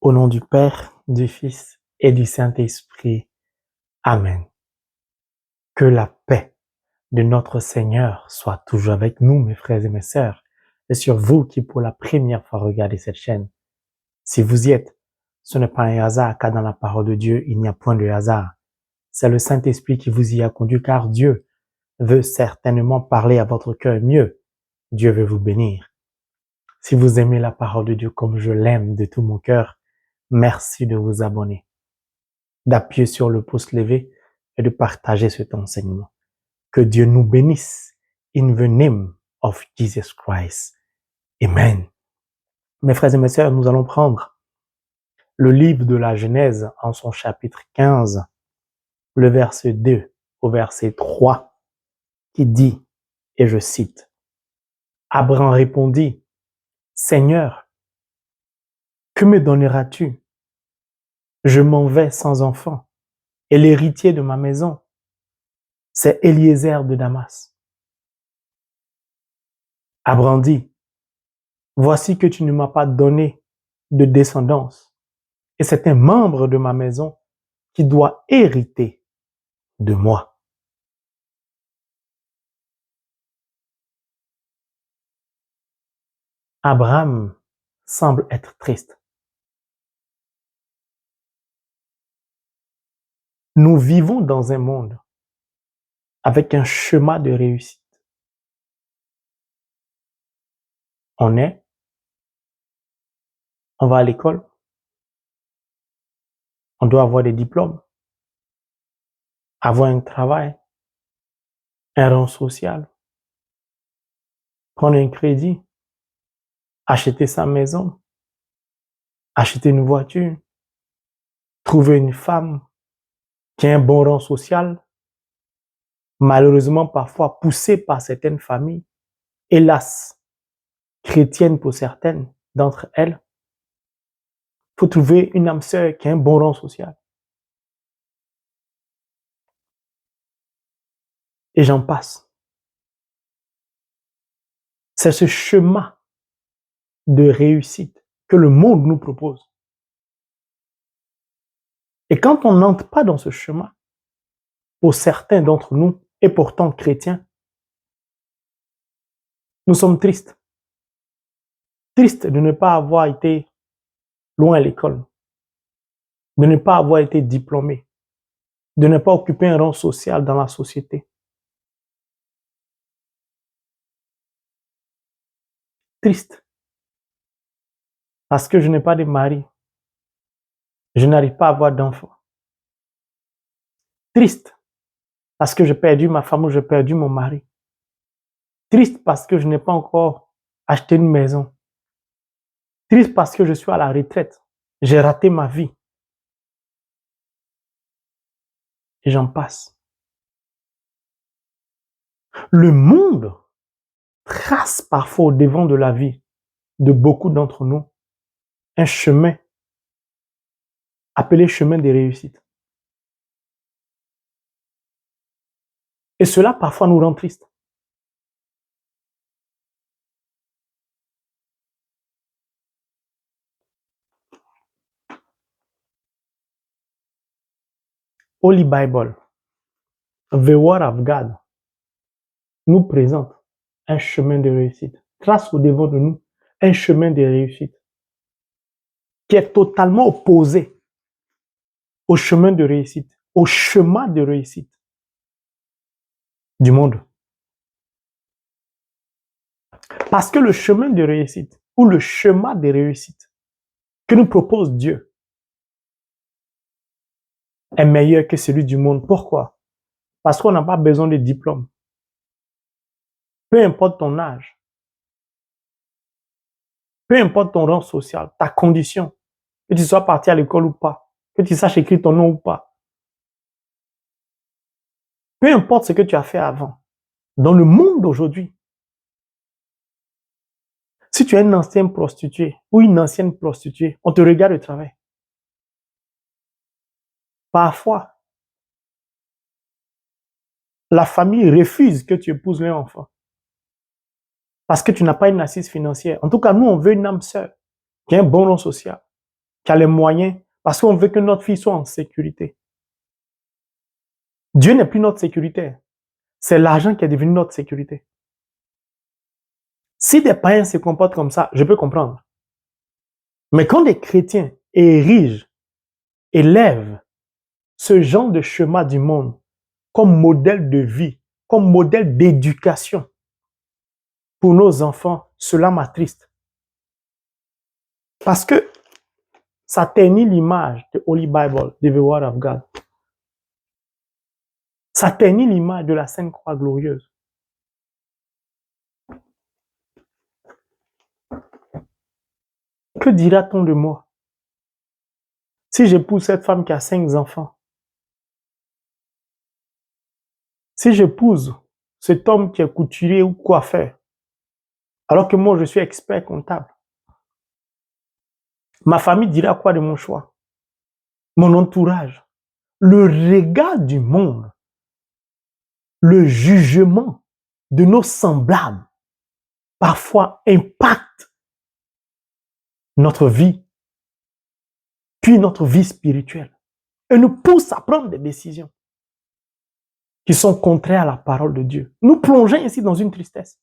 Au nom du Père, du Fils et du Saint-Esprit. Amen. Que la paix de notre Seigneur soit toujours avec nous, mes frères et mes sœurs, et sur vous qui pour la première fois regardez cette chaîne. Si vous y êtes, ce n'est pas un hasard, car dans la parole de Dieu, il n'y a point de hasard. C'est le Saint-Esprit qui vous y a conduit, car Dieu veut certainement parler à votre cœur mieux. Dieu veut vous bénir. Si vous aimez la parole de Dieu comme je l'aime de tout mon cœur, merci de vous abonner, d'appuyer sur le pouce levé et de partager cet enseignement. Que Dieu nous bénisse. In the name of Jesus Christ. Amen. Mes frères et mes sœurs, nous allons prendre le livre de la Genèse en son chapitre 15, le verset 2 au verset 3, qui dit, et je cite, « Abraham répondit, « Seigneur, que me donneras-tu? Je m'en vais sans enfant, et l'héritier de ma maison, c'est Eliezer de Damas. » Abraham dit, « Voici que tu ne m'as pas donné de descendance, et c'est un membre de ma maison qui doit hériter de moi. » Abraham semble être triste. Nous vivons dans un monde avec un chemin de réussite. On va à l'école, on doit avoir des diplômes, avoir un travail, un rang social, prendre un crédit, acheter sa maison, acheter une voiture, trouver une femme qui a un bon rang social, malheureusement parfois poussée par certaines familles, hélas, chrétiennes pour certaines d'entre elles. Il faut trouver une âme sœur qui a un bon rang social. Et j'en passe. C'est ce chemin de réussite que le monde nous propose. Et quand on n'entre pas dans ce chemin, pour certains d'entre nous, et pourtant chrétiens, nous sommes tristes. Tristes de ne pas avoir été loin à l'école, de ne pas avoir été diplômés, de ne pas occuper un rang social dans la société. Triste parce que je n'ai pas de mari, je n'arrive pas à avoir d'enfants. Triste parce que j'ai perdu ma femme ou j'ai perdu mon mari. Triste parce que je n'ai pas encore acheté une maison. Triste parce que je suis à la retraite. J'ai raté ma vie. Et j'en passe. Le monde trace parfois au devant de la vie de beaucoup d'entre nous un chemin appelé chemin des réussites. Et cela parfois nous rend tristes. Holy Bible, the Word of God, nous présente un chemin de réussite, trace au devant de nous un chemin de réussite qui est totalement opposé au chemin de réussite, au chemin de réussite du monde. Parce que le chemin de réussite ou le chemin de réussite que nous propose Dieu est meilleur que celui du monde. Pourquoi? Parce qu'on n'a pas besoin de diplôme. Peu importe ton âge, peu importe ton rang social, ta condition, que tu sois parti à l'école ou pas, que tu saches écrire ton nom ou pas, peu importe ce que tu as fait avant, dans le monde d'aujourd'hui, si tu es une ancienne prostituée ou une ancienne prostituée, on te regarde de travers. Parfois, la famille refuse que tu épouses leur enfant parce que tu n'as pas une assise financière. En tout cas, nous, on veut une âme sœur qui a un bon rang social, qui a les moyens, parce qu'on veut que notre fille soit en sécurité. Dieu n'est plus notre sécurité. C'est l'argent qui est devenu notre sécurité. Si des païens se comportent comme ça, je peux comprendre. Mais quand des chrétiens érigent, élèvent ce genre de chemin du monde comme modèle de vie, comme modèle d'éducation pour nos enfants, cela m'attriste. Parce que ça ternit l'image de Holy Bible, de the Word of God. Ça ternit l'image de la Sainte Croix glorieuse. Que dira-t-on de moi si j'épouse cette femme qui a 5 enfants? Si j'épouse cet homme qui est couturier ou coiffeur, alors que moi je suis expert comptable? Ma famille dira quoi de mon choix? Mon entourage? Le regard du monde, le jugement de nos semblables, parfois impacte notre vie, puis notre vie spirituelle, et nous pousse à prendre des décisions qui sont contraires à la parole de Dieu. Nous plongeons ainsi dans une tristesse.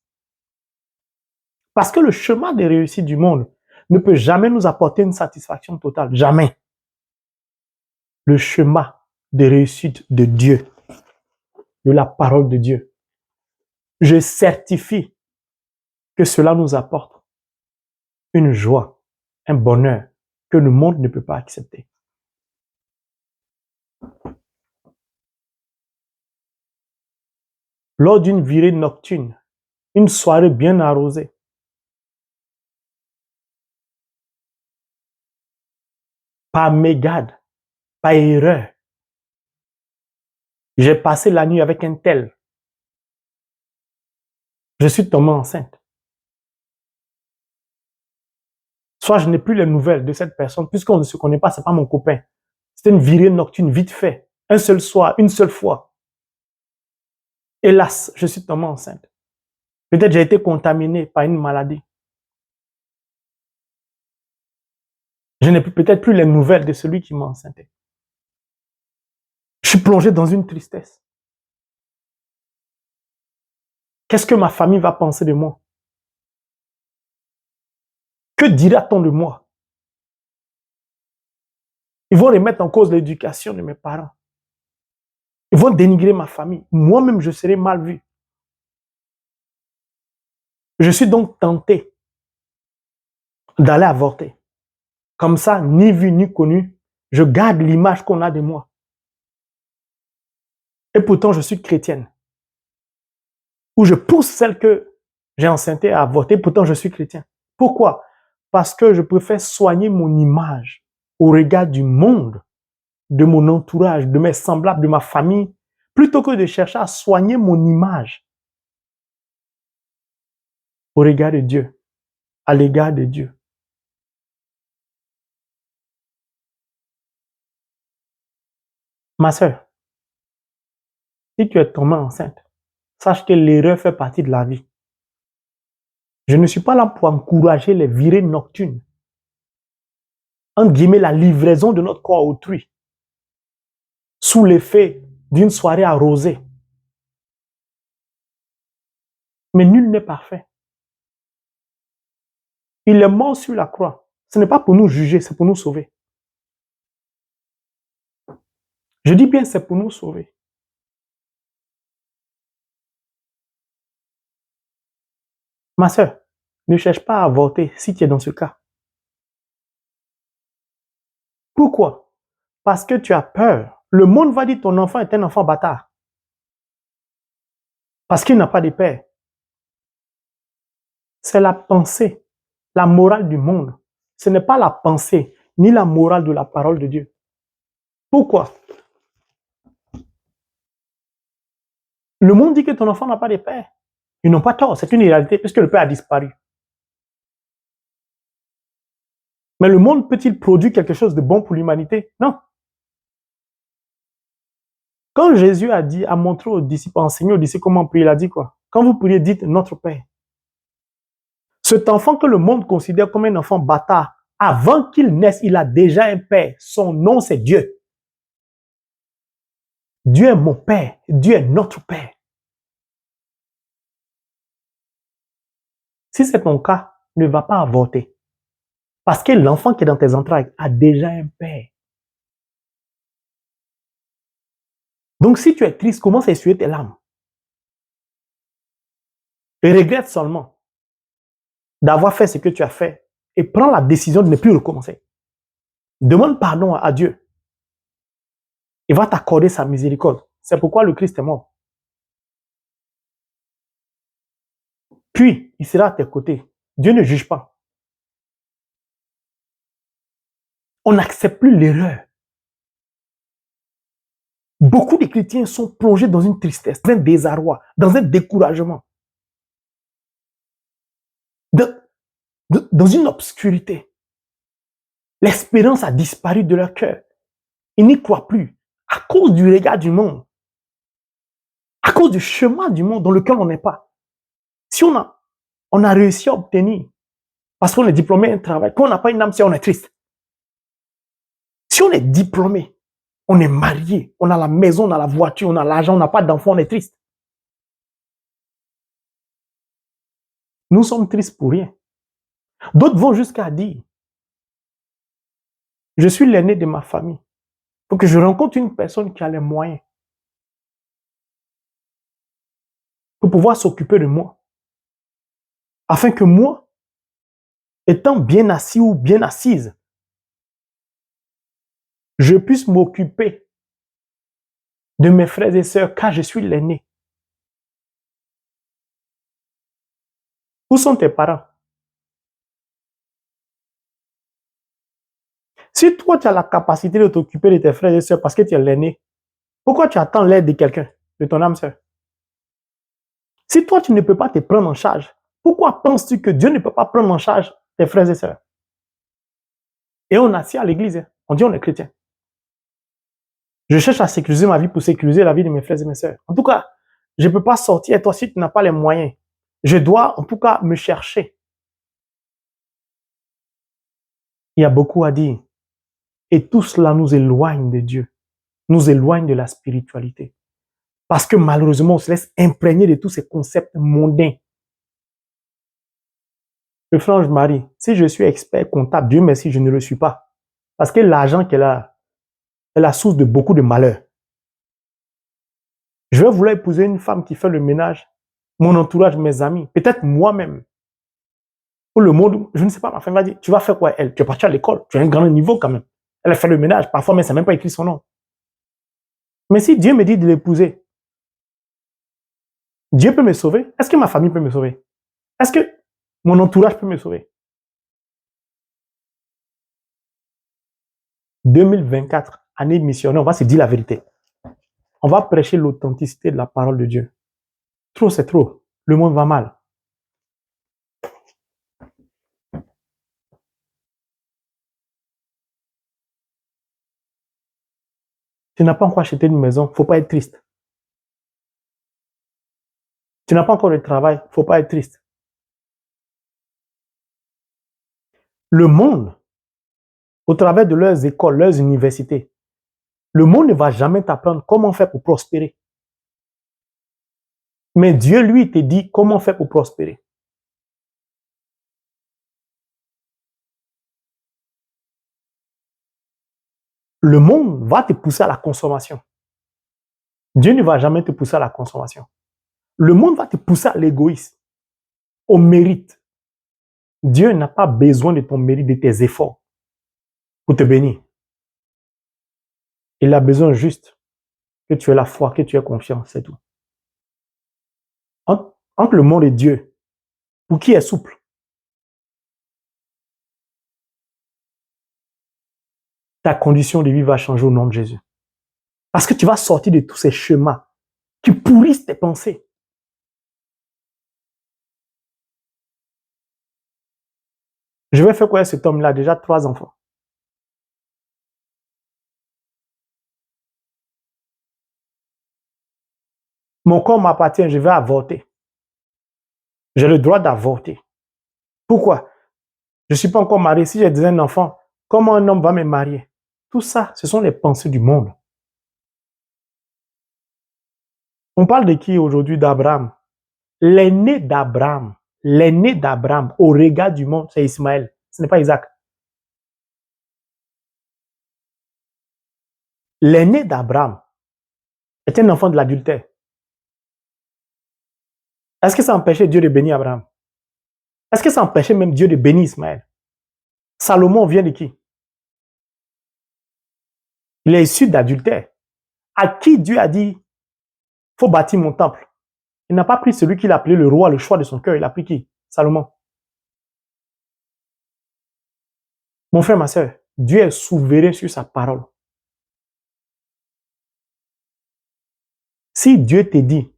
Parce que le chemin des réussites du monde ne peut jamais nous apporter une satisfaction totale. Jamais. Le chemin des réussites de Dieu, de la parole de Dieu, je certifie que cela nous apporte une joie, un bonheur que le monde ne peut pas accepter. Lors d'une virée nocturne, une soirée bien arrosée, par mégarde, par erreur, j'ai passé la nuit avec un tel. Je suis tombé enceinte. Soit je n'ai plus les nouvelles de cette personne, puisqu'on ne se connaît pas, ce n'est pas mon copain. C'était une virée nocturne vite fait, un seul soir, une seule fois. Hélas, je suis tombé enceinte. Peut-être j'ai été contaminé par une maladie. Je n'ai peut-être plus les nouvelles de celui qui m'a enceinté. Je suis plongé dans une tristesse. Qu'est-ce que ma famille va penser de moi? Que dira-t-on de moi? Ils vont remettre en cause l'éducation de mes parents. Ils vont dénigrer ma famille. Moi-même, je serai mal vu. Je suis donc tenté d'aller avorter. Comme ça, ni vu ni connu, je garde l'image qu'on a de moi. Et pourtant, je suis chrétienne. Ou je pousse celle que j'ai enceintée à avorter, pourtant je suis chrétien. Pourquoi? Parce que je préfère soigner mon image au regard du monde, de mon entourage, de mes semblables, de ma famille, plutôt que de chercher à soigner mon image au regard de Dieu, à l'égard de Dieu. Ma sœur, si tu es tombée enceinte, sache que l'erreur fait partie de la vie. Je ne suis pas là pour encourager les virées nocturnes. Entre guillemets, la livraison de notre corps à autrui, sous l'effet d'une soirée arrosée. Mais nul n'est parfait. Il est mort sur la croix. Ce n'est pas pour nous juger, c'est pour nous sauver. Je dis bien, c'est pour nous sauver. Ma sœur, ne cherche pas à avorter si tu es dans ce cas. Pourquoi? Parce que tu as peur. Le monde va dire que ton enfant est un enfant bâtard. Parce qu'il n'a pas de père. C'est la pensée, la morale du monde. Ce n'est pas la pensée, ni la morale de la parole de Dieu. Pourquoi? Le monde dit que ton enfant n'a pas de père. Ils n'ont pas tort, c'est une réalité, puisque le père a disparu. Mais le monde peut-il produire quelque chose de bon pour l'humanité? Non. Quand Jésus a montré aux disciples, enseigné aux disciples comment prier, il a dit quoi? Quand vous priez, dites notre Père. Cet enfant que le monde considère comme un enfant bâtard, Avant qu'il naisse, il a déjà un père. Son nom, c'est Dieu. Dieu est mon père. Dieu est notre père. Si c'est ton cas, ne va pas avorter. Parce que l'enfant qui est dans tes entrailles a déjà un père. Donc si tu es triste, commence à essuyer tes larmes. Et regrette seulement d'avoir fait ce que tu as fait. Et prends la décision de ne plus recommencer. Demande pardon à Dieu. Il va t'accorder sa miséricorde. C'est pourquoi le Christ est mort. Puis, il sera à tes côtés. Dieu ne juge pas. On n'accepte plus l'erreur. Beaucoup de chrétiens sont plongés dans une tristesse, dans un désarroi, dans un découragement, dans une obscurité. L'espérance a disparu de leur cœur. Ils n'y croient plus à cause du regard du monde, à cause du chemin du monde dans lequel on n'est pas. Si on a réussi à obtenir, parce qu'on est diplômé, un travail, quand on n'a pas une âme, on est triste. Si on est diplômé, on est marié, on a la maison, on a la voiture, on a l'argent, on n'a pas d'enfant, on est triste. Nous sommes tristes pour rien. D'autres vont jusqu'à dire, je suis l'aîné de ma famille. Il faut que je rencontre une personne qui a les moyens pour pouvoir s'occuper de moi. Afin que moi, étant bien assis ou bien assise, je puisse m'occuper de mes frères et sœurs car je suis l'aîné. Où sont tes parents? Si toi, tu as la capacité de t'occuper de tes frères et sœurs parce que tu es l'aîné, pourquoi tu attends l'aide de quelqu'un, de ton âme sœur? Si toi, tu ne peux pas te prendre en charge, pourquoi penses-tu que Dieu ne peut pas prendre en charge tes frères et sœurs? Et on assis à l'église, on dit on est chrétien. Je cherche à sécuriser ma vie pour sécuriser la vie de mes frères et mes sœurs. En tout cas, je ne peux pas sortir, et toi, si tu n'as pas les moyens, je dois en tout cas me chercher. Il y a beaucoup à dire. Et tout cela nous éloigne de Dieu, nous éloigne de la spiritualité. Parce que malheureusement, on se laisse imprégner de tous ces concepts mondains. Le frange Marie, si je suis expert comptable, Dieu merci, je ne le suis pas. Parce que l'argent qu'elle a est la source de beaucoup de malheur. Je vais vouloir épouser une femme qui fait le ménage, mon entourage, mes amis, peut-être moi-même. Pour le monde, je ne sais pas, ma femme va dire, tu vas faire quoi elle? Tu es parti à l'école, tu as un grand niveau quand même. Elle a fait le ménage, parfois, mais ça n'a même pas écrit son nom. Mais si Dieu me dit de l'épouser, Dieu peut me sauver? Est-ce que ma famille peut me sauver? Est-ce que mon entourage peut me sauver? 2024, année missionnaire, on va se dire la vérité. On va prêcher l'authenticité de la parole de Dieu. Trop, c'est trop. Le monde va mal. Tu n'as pas encore acheté une maison, il ne faut pas être triste. Tu n'as pas encore de travail, il ne faut pas être triste. Le monde, au travers de leurs écoles, leurs universités, le monde ne va jamais t'apprendre comment faire pour prospérer. Mais Dieu, lui, te dit comment faire pour prospérer. Le monde va te pousser à la consommation. Dieu ne va jamais te pousser à la consommation. Le monde va te pousser à l'égoïsme, au mérite. Dieu n'a pas besoin de ton mérite, de tes efforts pour te bénir. Il a besoin juste que tu aies la foi, que tu aies confiance, c'est tout. Entre le monde et Dieu, pour qui est souple? Ta condition de vie va changer au nom de Jésus. Parce que tu vas sortir de tous ces chemins qui pourrissent tes pensées. Je vais faire quoi à cet homme-là? Déjà 3 enfants. Mon corps m'appartient, je vais avorter. J'ai le droit d'avorter. Pourquoi? Je ne suis pas encore marié. Si j'ai déjà un enfant, comment un homme va me marier? Tout ça, ce sont les pensées du monde. On parle de qui aujourd'hui? D'Abraham. L'aîné d'Abraham, au regard du monde, c'est Ismaël. Ce n'est pas Isaac. L'aîné d'Abraham est un enfant de l'adultère. Est-ce que ça empêchait Dieu de bénir Abraham? Est-ce que ça empêchait même Dieu de bénir Ismaël? Salomon vient de qui? Il est issu d'adultère. À qui Dieu a dit, faut bâtir mon temple? Il n'a pas pris celui qu'il a appelé le roi, le choix de son cœur. Il a pris qui? Salomon. Mon frère, ma soeur, Dieu est souverain sur sa parole. Si Dieu te dit,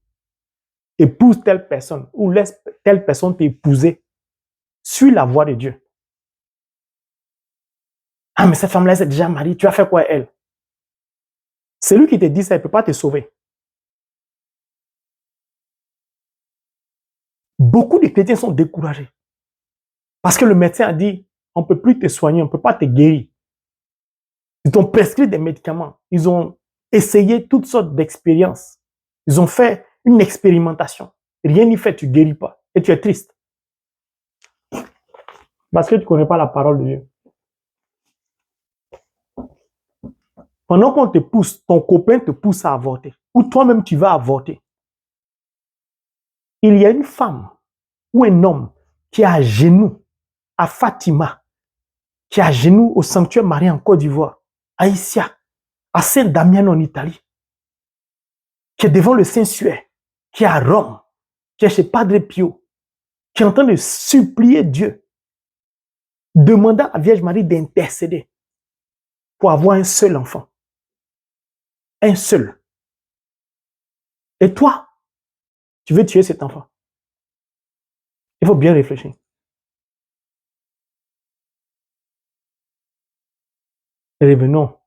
épouse telle personne ou laisse telle personne t'épouser, suis la voie de Dieu. Ah, mais cette femme-là, elle est déjà mariée, tu as fait quoi à elle? Celui qui te dit ça, il ne peut pas te sauver. Beaucoup de chrétiens sont découragés. Parce que le médecin a dit, on ne peut plus te soigner, on ne peut pas te guérir. Ils t'ont prescrit des médicaments. Ils ont essayé toutes sortes d'expériences. Ils ont fait une expérimentation. Rien n'y fait, tu ne guéris pas. Et tu es triste. Parce que tu ne connais pas la parole de Dieu. Pendant qu'on te pousse, ton copain te pousse à avorter. Ou toi-même, tu vas avorter. Il y a une femme ou un homme qui est à genoux à Fatima, qui est à genoux au sanctuaire Marie en Côte d'Ivoire, à Issia, à Saint-Damien en Italie, qui est devant le Saint-Suaire, qui est à Rome, qui est chez Padre Pio, qui est en train de supplier Dieu, demandant à Vierge Marie d'intercéder pour avoir un seul enfant. Un seul. Et toi, tu veux tuer cet enfant. Il faut bien réfléchir. Revenons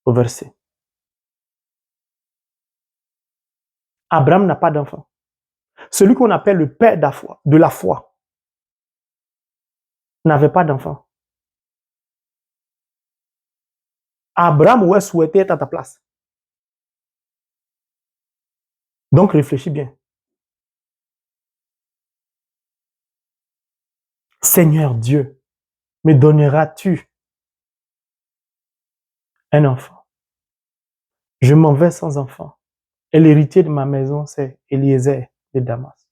au verset. Abraham n'a pas d'enfant. Celui qu'on appelle le père de la foi n'avait pas d'enfant. Abraham aurait souhaité être à ta place. Donc réfléchis bien. Seigneur Dieu, me donneras-tu un enfant? Je m'en vais sans enfant. Et l'héritier de ma maison, c'est Eliezer de Damas.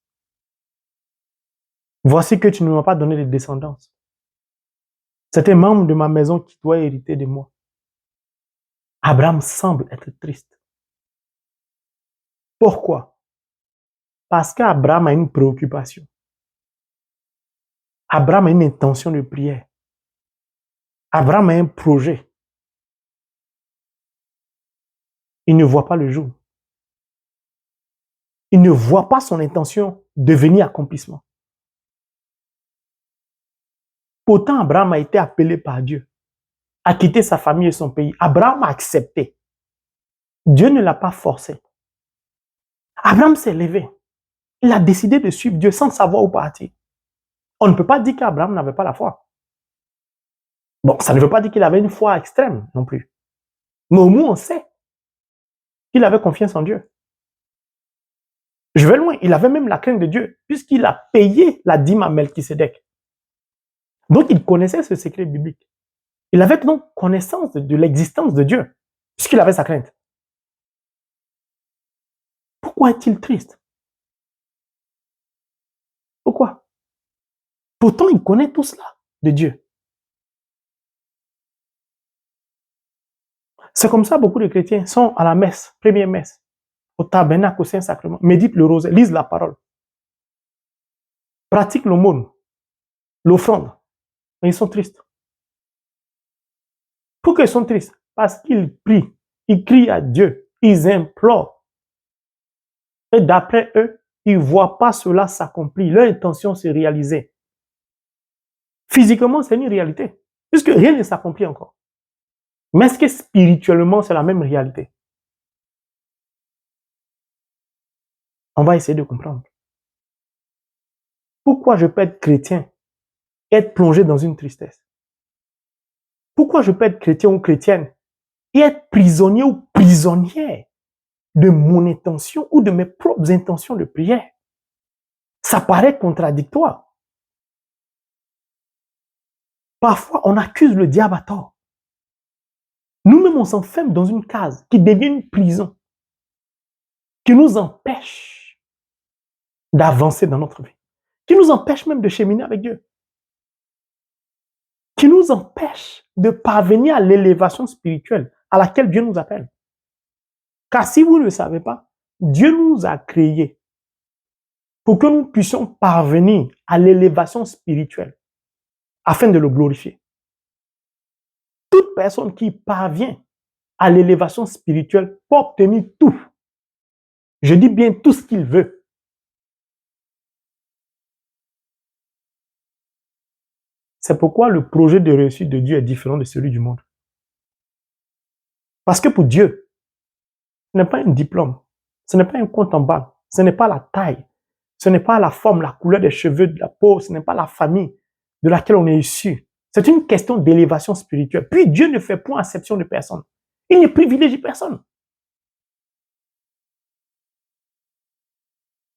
Voici que tu ne m'as pas donné de descendance. C'est un membre de ma maison qui doit hériter de moi. Abraham semble être triste. Pourquoi? Parce qu'Abraham a une préoccupation. Abraham a une intention de prière. Abraham a un projet. Il ne voit pas le jour. Il ne voit pas son intention devenir accomplissement. Pourtant, Abraham a été appelé par Dieu à quitter sa famille et son pays. Abraham a accepté. Dieu ne l'a pas forcé. Abraham s'est levé. Il a décidé de suivre Dieu sans savoir où partir. On ne peut pas dire qu'Abraham n'avait pas la foi. Bon, ça ne veut pas dire qu'il avait une foi extrême non plus. Mais au moins, on sait qu'il avait confiance en Dieu. Je vais loin, il avait même la crainte de Dieu, puisqu'il a payé la dîme à Melchisédek. Donc, il connaissait ce secret biblique. Il avait donc connaissance de l'existence de Dieu, puisqu'il avait sa crainte. Pourquoi est-il triste? Pourquoi? Pourtant, il connaît tout cela de Dieu. C'est comme ça, beaucoup de chrétiens sont à la messe, première messe, au tabernacle, au Saint-Sacrement, méditent le rosaire, lisent la parole, pratiquent l'aumône, l'offrande, mais ils sont tristes. Pourquoi ils sont tristes? Parce qu'ils prient, ils crient à Dieu, ils implorent. Et d'après eux, ils ne voient pas cela s'accomplir, leur intention se réaliser. Physiquement, c'est une réalité, puisque rien ne s'accomplit encore. Mais est-ce que spirituellement, c'est la même réalité? On va essayer de comprendre. Pourquoi je peux être chrétien et être plongé dans une tristesse? Pourquoi je peux être chrétien ou chrétienne et être prisonnier ou prisonnière de mon intention ou de mes propres intentions de prière? Ça paraît contradictoire. Parfois, on accuse le diable à tort. Nous-mêmes, on s'enferme dans une case qui devient une prison, qui nous empêche d'avancer dans notre vie, qui nous empêche même de cheminer avec Dieu, qui nous empêche de parvenir à l'élévation spirituelle à laquelle Dieu nous appelle. Car si vous ne le savez pas, Dieu nous a créés pour que nous puissions parvenir à l'élévation spirituelle afin de le glorifier. Toute personne qui parvient à l'élévation spirituelle peut obtenir tout. Je dis bien tout ce qu'il veut. C'est pourquoi le projet de réussite de Dieu est différent de celui du monde. Parce que pour Dieu, ce n'est pas un diplôme, ce n'est pas un compte en banque, ce n'est pas la taille, ce n'est pas la forme, la couleur des cheveux, de la peau, ce n'est pas la famille de laquelle on est issu. C'est une question d'élévation spirituelle. Puis Dieu ne fait point exception de personne. Il ne privilégie personne.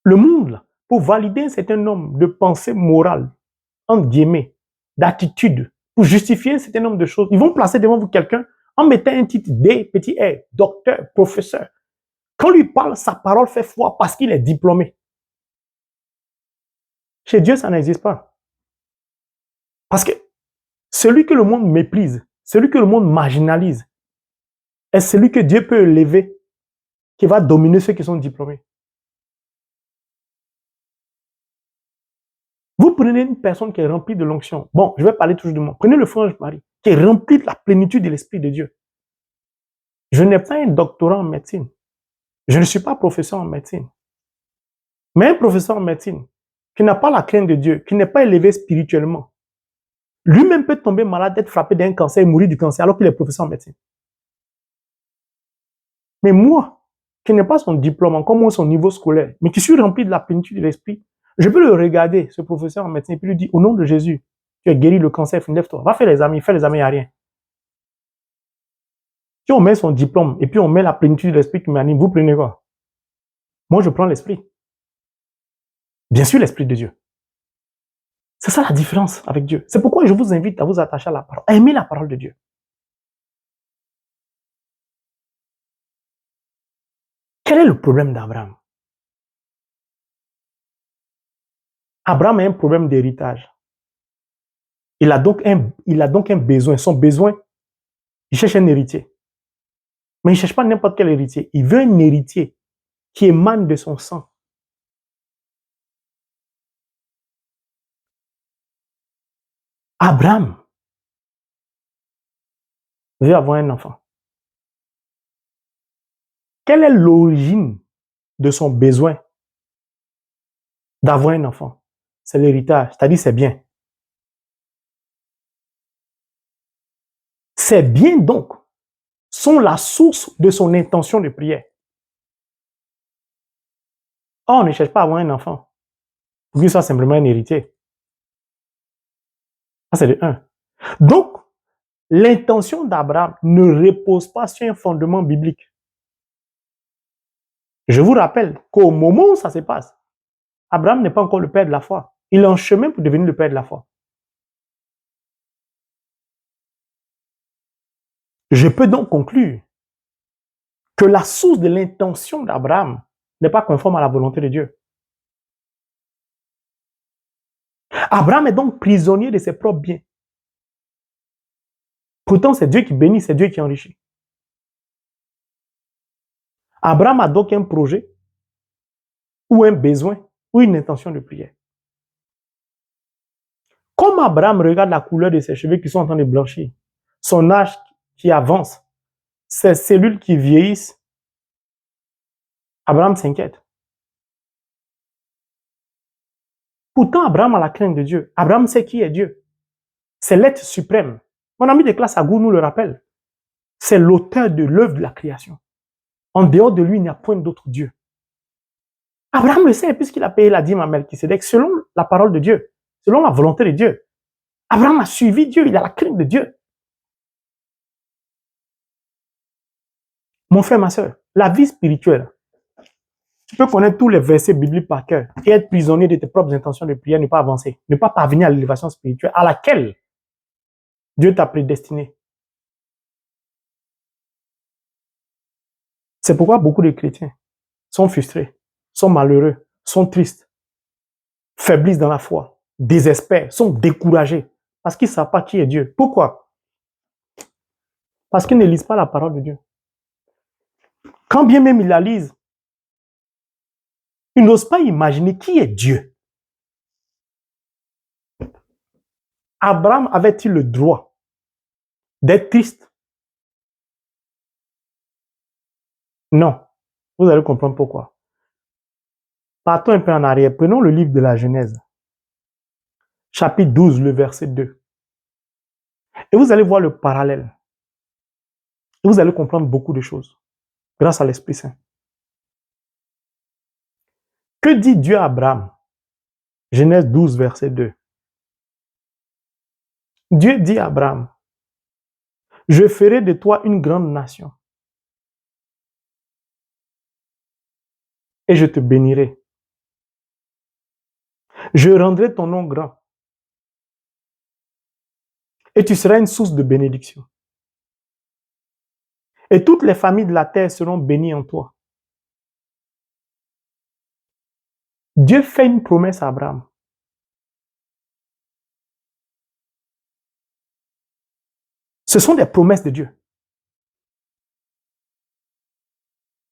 Le monde, pour valider un certain nombre de pensées morales, entre guillemets, d'attitudes, pour justifier un certain nombre de choses, ils vont placer devant vous quelqu'un en mettant un titre D, petit R, docteur, professeur. Quand lui parle, sa parole fait foi parce qu'il est diplômé. Chez Dieu, ça n'existe pas. Parce que celui que le monde méprise, celui que le monde marginalise, est celui que Dieu peut élever, qui va dominer ceux qui sont diplômés. Vous prenez une personne qui est remplie de l'onction. Bon, je vais parler toujours de moi. Prenez le frère Marie, qui est rempli de la plénitude de l'Esprit de Dieu. Je n'ai pas un doctorat en médecine. Je ne suis pas professeur en médecine. Mais un professeur en médecine qui n'a pas la crainte de Dieu, qui n'est pas élevé spirituellement, lui-même peut tomber malade, être frappé d'un cancer et mourir du cancer alors qu'il est professeur en médecine. Mais moi, qui n'ai pas son diplôme, encore moins son niveau scolaire, mais qui suis rempli de la plénitude de l'Esprit, je peux le regarder, ce professeur en médecine, et puis lui dire, au nom de Jésus, tu as guéri le cancer, lève-toi, va faire les amis, fais les amis, il n'y a rien. Si on met son diplôme et puis on met la plénitude de l'Esprit qui m'anime, vous prenez quoi? Moi, je prends l'Esprit. Bien sûr, l'Esprit de Dieu. C'est ça la différence avec Dieu. C'est pourquoi je vous invite à vous attacher à la parole, à aimer la parole de Dieu. Quel est le problème d'Abraham? Abraham a un problème d'héritage. Il a donc un besoin. Son besoin, il cherche un héritier. Mais il ne cherche pas n'importe quel héritier. Il veut un héritier qui émane de son sang. Abraham veut avoir un enfant. Quelle est l'origine de son besoin d'avoir un enfant? C'est l'héritage, c'est-à-dire c'est bien. Ces biens donc sont la source de son intention de prière. Or, on ne cherche pas à avoir un enfant pour qu'il soit simplement un héritier. Ça, c'est le 1. Donc, l'intention d'Abraham ne repose pas sur un fondement biblique. Je vous rappelle qu'au moment où ça se passe, Abraham n'est pas encore le père de la foi. Il est en chemin pour devenir le père de la foi. Je peux donc conclure que la source de l'intention d'Abraham n'est pas conforme à la volonté de Dieu. Abraham est donc prisonnier de ses propres biens. Pourtant, c'est Dieu qui bénit, c'est Dieu qui enrichit. Abraham a donc un projet ou un besoin ou une intention de prière. Comme Abraham regarde la couleur de ses cheveux qui sont en train de blanchir, son âge qui avance, ses cellules qui vieillissent, Abraham s'inquiète. Pourtant, Abraham a la crainte de Dieu. Abraham sait qui est Dieu. C'est l'être suprême. Mon ami de classe Agou nous le rappelle. C'est l'auteur de l'œuvre de la création. En dehors de lui, il n'y a point d'autre Dieu. Abraham le sait puisqu'il a payé la dîme à Melchisédek selon la parole de Dieu, selon la volonté de Dieu. Abraham a suivi Dieu, il a la crainte de Dieu. Mon frère, ma soeur, la vie spirituelle, tu peux connaître tous les versets bibliques par cœur et être prisonnier de tes propres intentions de prière, ne pas avancer, ne pas parvenir à l'élévation spirituelle à laquelle Dieu t'a prédestiné. C'est pourquoi beaucoup de chrétiens sont frustrés, sont malheureux, sont tristes, faiblissent dans la foi, désespèrent, sont découragés parce qu'ils ne savent pas qui est Dieu. Pourquoi? Parce qu'ils ne lisent pas la parole de Dieu. Quand bien même ils la lisent, ils n'osent pas imaginer qui est Dieu. Abraham avait-il le droit d'être triste? Non. Vous allez comprendre pourquoi. Partons un peu en arrière. Prenons le livre de la Genèse, chapitre 12, le verset 2. Et vous allez voir le parallèle. Et vous allez comprendre beaucoup de choses grâce à l'Esprit Saint. Que dit Dieu à Abraham? Genèse 12, verset 2. Dieu dit à Abraham, je ferai de toi une grande nation et je te bénirai. Je rendrai ton nom grand et tu seras une source de bénédiction. Et toutes les familles de la terre seront bénies en toi. Dieu fait une promesse à Abraham. Ce sont des promesses de Dieu.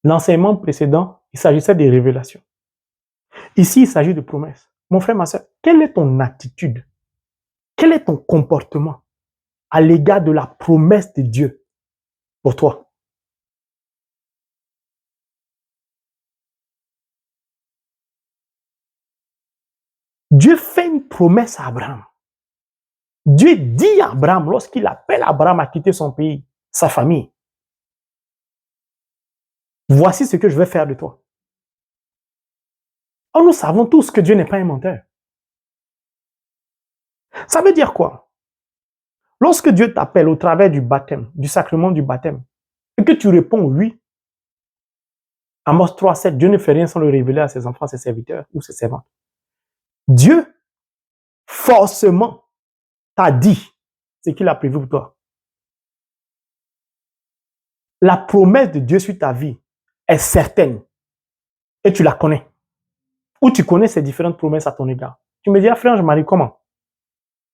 L'enseignement précédent, il s'agissait des révélations. Ici, il s'agit de promesses. Mon frère, ma soeur, quelle est ton attitude? Quel est ton comportement à l'égard de la promesse de Dieu pour toi? Dieu fait une promesse à Abraham. Dieu dit à Abraham, lorsqu'il appelle Abraham à quitter son pays, sa famille, voici ce que je vais faire de toi. Or, nous savons tous que Dieu n'est pas un menteur. Ça veut dire quoi? Lorsque Dieu t'appelle au travers du baptême, du sacrement du baptême, et que tu réponds oui, Amos 3:7, Dieu ne fait rien sans le révéler à ses enfants, ses serviteurs ou ses servantes. Dieu, forcément, t'a dit ce qu'il a prévu pour toi. La promesse de Dieu sur ta vie est certaine et tu la connais. Ou tu connais ces différentes promesses à ton égard. Tu me dis, ah frère, je m'arrive comment?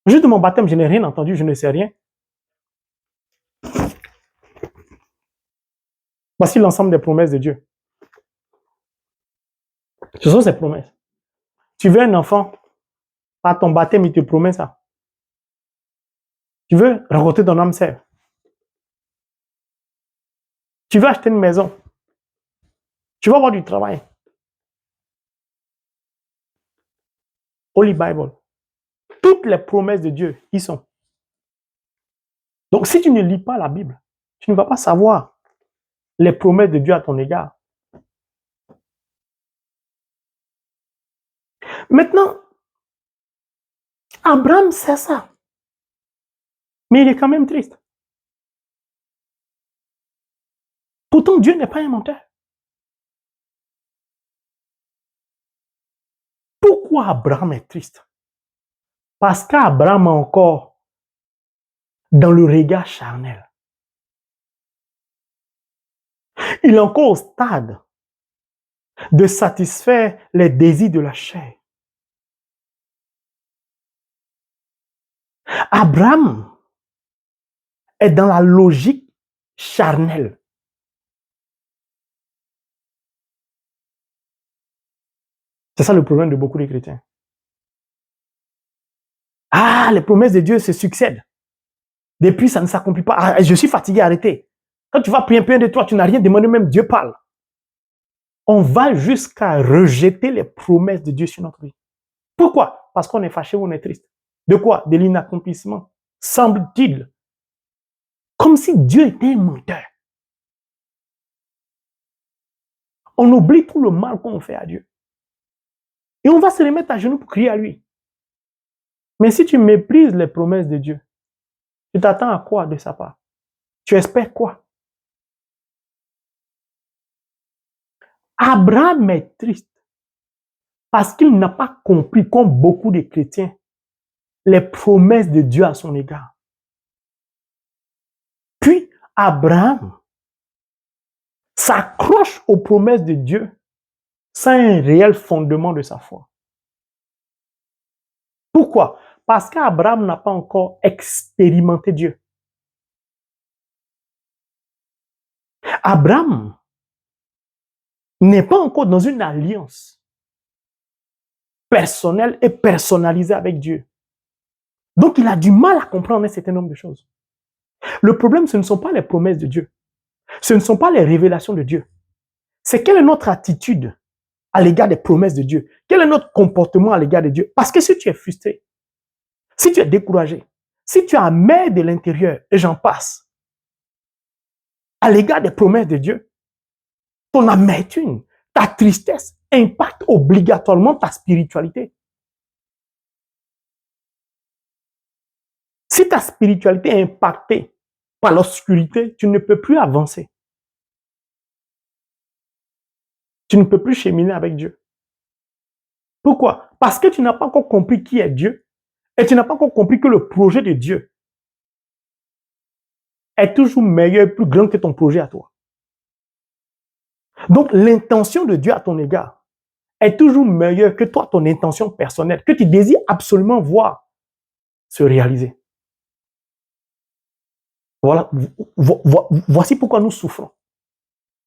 Juste de mon baptême, je n'ai rien entendu, je ne sais rien. Voici l'ensemble des promesses de Dieu. Ce sont ces promesses. Tu veux un enfant, par ton baptême, il te promet ça. Tu veux rencontrer ton âme sœur. Tu veux acheter une maison. Tu veux avoir du travail. Holy Bible. Toutes les promesses de Dieu y sont. Donc, si tu ne lis pas la Bible, tu ne vas pas savoir les promesses de Dieu à ton égard. Maintenant, Abraham sait ça. Mais il est quand même triste. Pourtant, Dieu n'est pas un menteur. Pourquoi Abraham est triste? Parce qu'Abraham est encore dans le regard charnel. Il est encore au stade de satisfaire les désirs de la chair. Abraham est dans la logique charnelle. C'est ça le problème de beaucoup de chrétiens. Ah, les promesses de Dieu se succèdent. Depuis, ça ne s'accomplit pas. Ah, je suis fatigué, arrêtez. Quand tu vas prier un peu de toi, tu n'as rien demandé, même Dieu parle. On va jusqu'à rejeter les promesses de Dieu sur notre vie. Pourquoi? Parce qu'on est fâché ou on est triste. De quoi? De l'inaccomplissement. Semble-t-il. Comme si Dieu était un menteur. On oublie tout le mal qu'on fait à Dieu. Et on va se remettre à genoux pour crier à lui. Mais si tu méprises les promesses de Dieu, tu t'attends à quoi de sa part? Tu espères quoi? Abraham est triste parce qu'il n'a pas compris, comme beaucoup de chrétiens, les promesses de Dieu à son égard. Puis, Abraham s'accroche aux promesses de Dieu sans un réel fondement de sa foi. Pourquoi? Parce qu'Abraham n'a pas encore expérimenté Dieu. Abraham n'est pas encore dans une alliance personnelle et personnalisée avec Dieu. Donc, il a du mal à comprendre un certain nombre de choses. Le problème, ce ne sont pas les promesses de Dieu. Ce ne sont pas les révélations de Dieu. C'est quelle est notre attitude à l'égard des promesses de Dieu? Quel est notre comportement à l'égard de Dieu? Parce que si tu es frustré, si tu es découragé, si tu es amer de l'intérieur, et j'en passe, à l'égard des promesses de Dieu, ton amertume, ta tristesse impacte obligatoirement ta spiritualité. Si ta spiritualité est impactée par l'obscurité, tu ne peux plus avancer. Tu ne peux plus cheminer avec Dieu. Pourquoi? Parce que tu n'as pas encore compris qui est Dieu et tu n'as pas encore compris que le projet de Dieu est toujours meilleur et plus grand que ton projet à toi. Donc, l'intention de Dieu à ton égard est toujours meilleure que toi, ton intention personnelle, que tu désires absolument voir se réaliser. Voilà, voici pourquoi nous souffrons.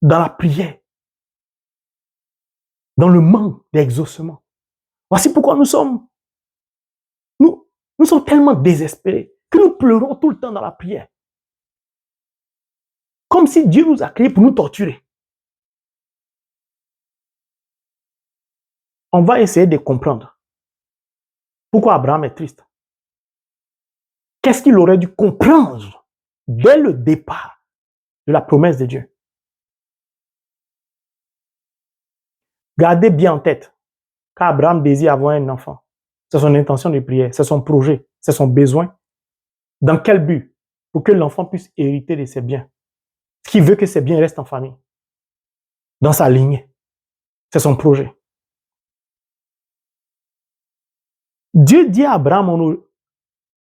Dans la prière, dans le manque d'exaucement. Voici pourquoi nous sommes tellement désespérés que nous pleurons tout le temps dans la prière. Comme si Dieu nous a créés pour nous torturer. On va essayer de comprendre pourquoi Abraham est triste. Qu'est-ce qu'il aurait dû comprendre dès le départ de la promesse de Dieu? Gardez bien en tête qu'Abraham désire avoir un enfant. C'est son intention de prière, c'est son projet, c'est son besoin. Dans quel but? Pour que l'enfant puisse hériter de ses biens. Ce qui veut que ses biens restent en famille, dans sa lignée. C'est son projet. Dieu dit à Abraham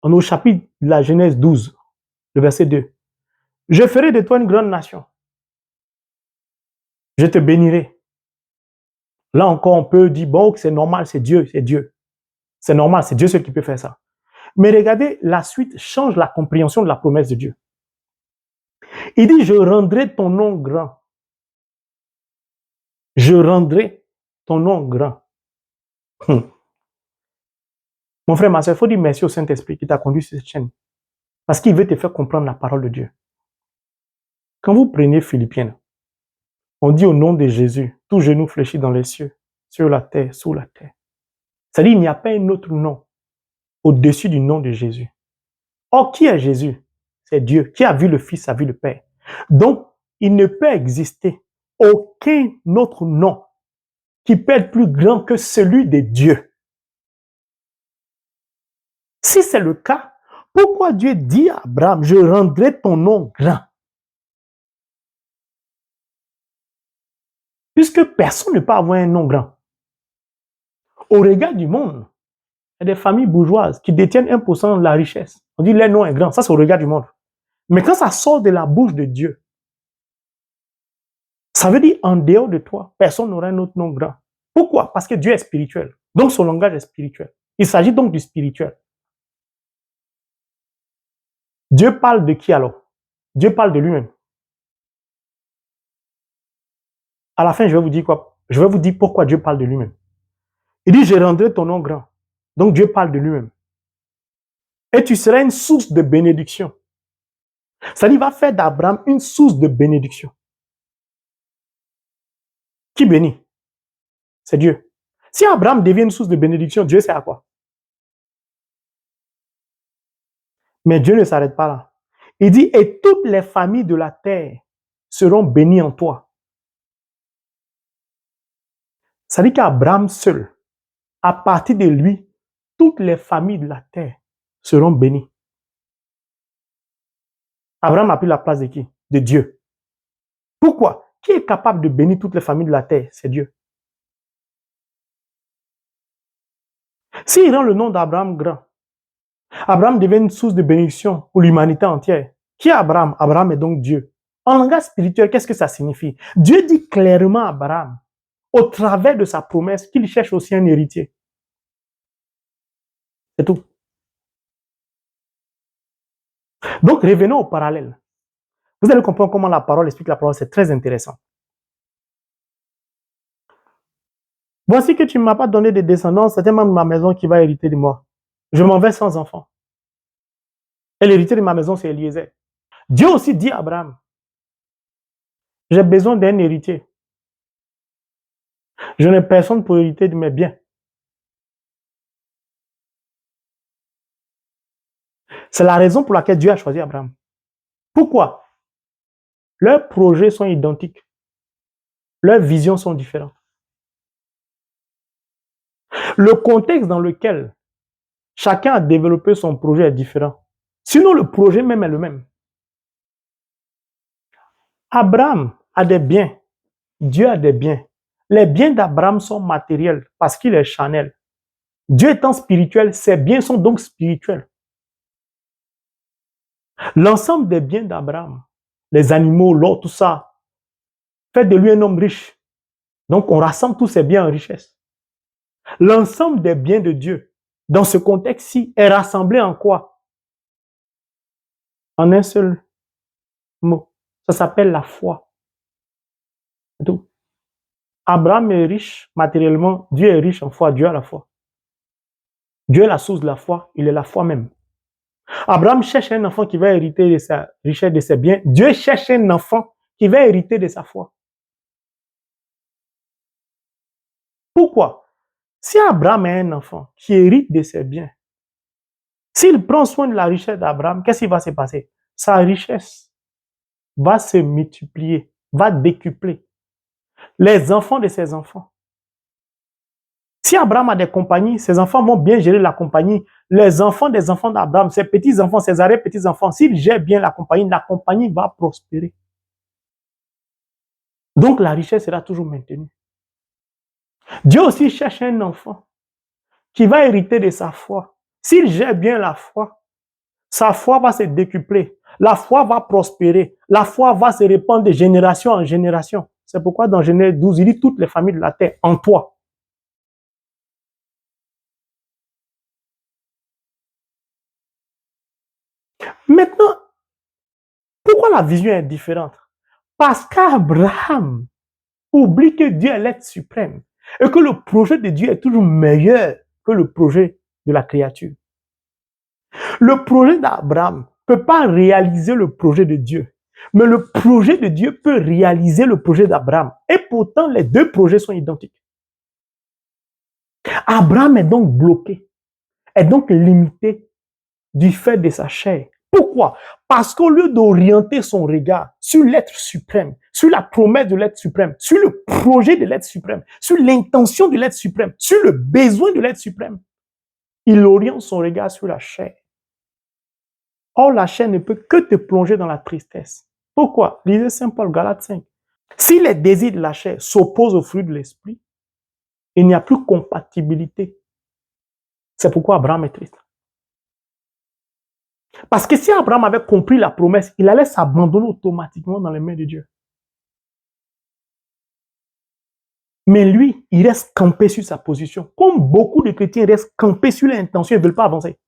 au chapitre de la Genèse 12, le verset 2, « Je ferai de toi une grande nation. Je te bénirai. » Là encore, on peut dire, bon, c'est normal, c'est Dieu, c'est Dieu. C'est normal, c'est Dieu seul qui peut faire ça. Mais regardez, la suite change la compréhension de la promesse de Dieu. Il dit, je rendrai ton nom grand. Je rendrai ton nom grand. Mon frère, ma soeur, il faut dire merci au Saint-Esprit qui t'a conduit sur cette chaîne. Parce qu'il veut te faire comprendre la parole de Dieu. Quand vous prenez Philippiens, on dit au nom de Jésus, tout genou fléchit dans les cieux, sur la terre, sous la terre. C'est-à-dire qu'il n'y a pas un autre nom au-dessus du nom de Jésus. Or, qui est Jésus? C'est Dieu. Qui a vu le Fils a vu le Père. Donc, il ne peut exister aucun autre nom qui peut être plus grand que celui de Dieu. Si c'est le cas, pourquoi Dieu dit à Abraham, je rendrai ton nom grand? Puisque personne ne peut avoir un nom grand. Au regard du monde, il y a des familles bourgeoises qui détiennent 1% de la richesse. On dit leur nom est grand, ça c'est au regard du monde. Mais quand ça sort de la bouche de Dieu, ça veut dire en dehors de toi, personne n'aura un autre nom grand. Pourquoi? Parce que Dieu est spirituel. Donc son langage est spirituel. Il s'agit donc du spirituel. Dieu parle de qui alors? Dieu parle de lui-même. À la fin, je vais vous dire quoi? Je vais vous dire pourquoi Dieu parle de lui-même. Il dit, je rendrai ton nom grand. Donc Dieu parle de lui-même. Et tu seras une source de bénédiction. Ça dit, va faire d'Abraham une source de bénédiction. Qui bénit? C'est Dieu. Si Abraham devient une source de bénédiction, Dieu sert à quoi? Mais Dieu ne s'arrête pas là. Il dit, et toutes les familles de la terre seront bénies en toi. Ça dit qu'Abraham seul, à partir de lui, toutes les familles de la terre seront bénies. Abraham a pris la place de qui? De Dieu. Pourquoi? Qui est capable de bénir toutes les familles de la terre? C'est Dieu. S'il rend le nom d'Abraham grand, Abraham devient une source de bénédiction pour l'humanité entière. Qui est Abraham? Abraham est donc Dieu. En langage spirituel, qu'est-ce que ça signifie? Dieu dit clairement à Abraham, au travers de sa promesse, qu'il cherche aussi un héritier. C'est tout. Donc, revenons au parallèle. Vous allez comprendre comment la parole explique la parole, c'est très intéressant. Voici que tu ne m'as pas donné de descendance, c'est un membre de ma maison qui va hériter de moi. Je m'en vais sans enfant. Et l'héritier de ma maison, c'est Eliezer. Dieu aussi dit à Abraham, j'ai besoin d'un héritier. Je n'ai personne pour hériter de mes biens. C'est la raison pour laquelle Dieu a choisi Abraham. Pourquoi? Leurs projets sont identiques. Leurs visions sont différentes. Le contexte dans lequel chacun a développé son projet est différent. Sinon, le projet même est le même. Abraham a des biens. Dieu a des biens. Les biens d'Abraham sont matériels parce qu'il est charnel. Dieu étant spirituel, ses biens sont donc spirituels. L'ensemble des biens d'Abraham, les animaux, l'or, tout ça, fait de lui un homme riche. Donc, on rassemble tous ces biens en richesse. L'ensemble des biens de Dieu, dans ce contexte-ci, est rassemblé en quoi? En un seul mot. Ça s'appelle la foi. C'est tout. Abraham est riche matériellement, Dieu est riche en foi, Dieu a la foi. Dieu est la source de la foi, il est la foi même. Abraham cherche un enfant qui va hériter de sa richesse, de ses biens. Dieu cherche un enfant qui va hériter de sa foi. Pourquoi? Si Abraham est un enfant qui hérite de ses biens, s'il prend soin de la richesse d'Abraham, qu'est-ce qui va se passer? Sa richesse va se multiplier, va décupler. Les enfants de ses enfants. Si Abraham a des compagnies, ses enfants vont bien gérer la compagnie. Les enfants des enfants d'Abraham, ses petits-enfants, ses arrière-petits-enfants, s'ils gèrent bien la compagnie va prospérer. Donc la richesse sera toujours maintenue. Dieu aussi cherche un enfant qui va hériter de sa foi. S'il gère bien la foi, sa foi va se décupler. La foi va prospérer. La foi va se répandre de génération en génération. C'est pourquoi dans Genèse 12, il dit toutes les familles de la terre en toi. Maintenant, pourquoi la vision est différente? Parce qu'Abraham oublie que Dieu est l'être suprême et que le projet de Dieu est toujours meilleur que le projet de la créature. Le projet d'Abraham ne peut pas réaliser le projet de Dieu, mais le projet de Dieu peut réaliser le projet d'Abraham. Et pourtant, les deux projets sont identiques. Abraham est donc bloqué, est donc limité du fait de sa chair. Pourquoi? Parce qu'au lieu d'orienter son regard sur l'être suprême, sur la promesse de l'être suprême, sur le projet de l'être suprême, sur l'intention de l'être suprême, sur le besoin de l'être suprême, il oriente son regard sur la chair. Or, la chair ne peut que te plonger dans la tristesse. Pourquoi? Lisez Saint Paul, Galates 5. Si les désirs de la chair s'opposent au fruit de l'esprit, il n'y a plus compatibilité. C'est pourquoi Abraham est triste. Parce que si Abraham avait compris la promesse, il allait s'abandonner automatiquement dans les mains de Dieu. Mais lui, il reste campé sur sa position. Comme beaucoup de chrétiens restent campés sur l'intention, ils ne veulent pas avancer.